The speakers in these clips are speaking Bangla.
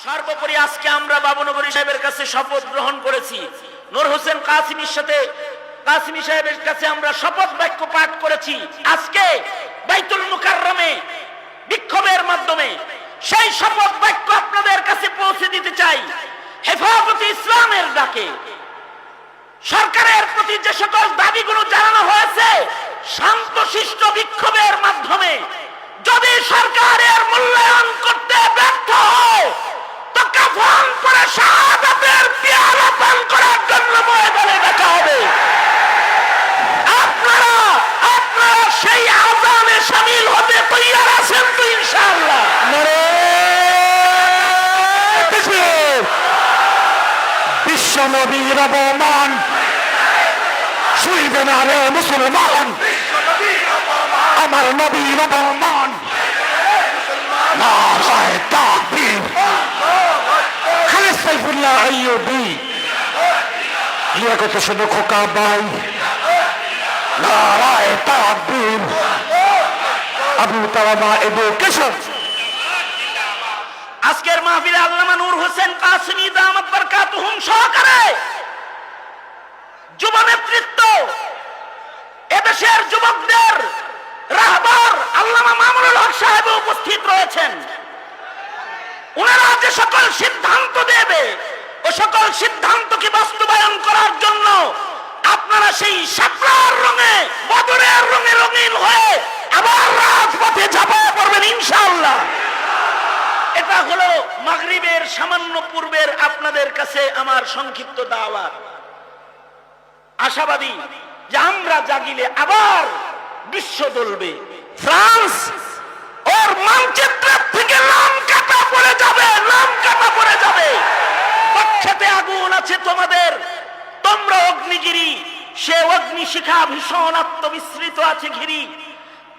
সর্বোপরি আজকে আমরা বাবুনগরী সাহেবের কাছে শপথ গ্রহণ করেছি, নূর হোসেন কাসিমি সাহেবের কাছে আমরা শপথ বাক্য পাঠ করেছি। আজকে বাইতুল মুকাররমে বিক্ষোভের মাধ্যমে সেই শপথ বাক্য আপনাদের কাছে পৌঁছে দিতে চাই। হেফাজতে ইসলামের ডাকে সরকারের প্রতি যে সকল দাবিগুলো জানানো হয়েছে, শান্তশিষ্ট বিক্ষোভের মাধ্যমে যদি সরকারের মূল্যায়ন করতে ব্যর্থ হয়, তো কাফন পরে শাহাদাতের পেয়ালা পান করার জন্য ময়দানে দেখা হবে। আপনারা সেই আযানে শামিল হতে তৈরি আছেন তো ইনশাআল্লাহ? বিশ্ব নবীর অবমান শুইবে না রে মুসলমান, আমার নবীর অবমান। নারায়ে তাকবীর, খালেদ সাইফুল্লাহ আইয়ুবী, লিয়াকত হোসেন খোকা ভাই, নারায়ে তাকবীর, আবু তাওয়ামা এডুকেশন। আজকের মাহফিলে আল্লামা নূর হোসেন কাসিমি দামাত বারকাতুহুম সহকারে যুব নেতৃত্ব, এদেশের যুবকদের রাহবার আল্লামা মামুনুল হক সাহেব উপস্থিত রয়েছেন। ওনারা যে সকল সিদ্ধান্ত দেবে, ও সকল সিদ্ধান্তকে বাস্তবায়ন করার জন্য আপনারা সেই শাপলার রঙে, বদরের রঙে রঙিন হয়ে আবার রাজপথে ঝাঁপিয়ে পড়বেন ইনশাআল্লাহ। এটা হলো মাগরিবের সামান্য পূর্বের আপনাদের কাছে আমার সংক্ষিপ্ত দাওয়াত। আশাবাদী যে আমরা জাগিলে আবার বিশ্ব দলবে, ফ্রান্স ওর মানচিত্র থেকে নাম কাটা পড়ে যাবে, নাম কাটা পড়ে যাবে। পক্ষেতে আগুন আছে তোমাদের, তোমরা অগ্নিগিরি, সে অগ্নিশিখা ভীষণ আত্মবিস্মৃত আছে ঘিরি।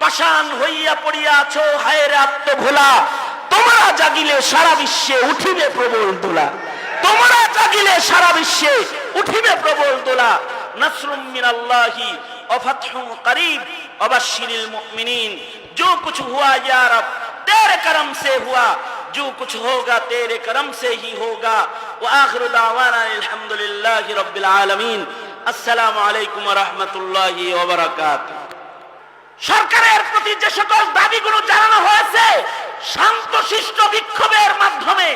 পাষাণ হইয়া পড়িয়া আছো হায়ের আত্মভোলা, তোমরা জাগিলে সারা বিশ্বে উঠিবে প্রবল দোলা। তোমরা জাগিলে সারা বিশ্বে উঠিবে প্রবল দোলা। नस्रुम मिनल्लाहि व फतहुन करीब व बश्शिरिल मुमिनीन। जो कुछ हुआ या रब तेरे करम से हुआ, जो कुछ होगा तेरे करम से ही होगा। व आखिरु दावाना अल्हम्दुलिल्लाहि रब्बिल आलमीन। अस्सलामु आलैकुम व रहमतुल्लाहि व बाराकातुहू। সরকারের প্রতি যে সকল দাবিগুলো জানানো হয়েছে, শান্তশিষ্ট বিক্ষোভের মাধ্যমে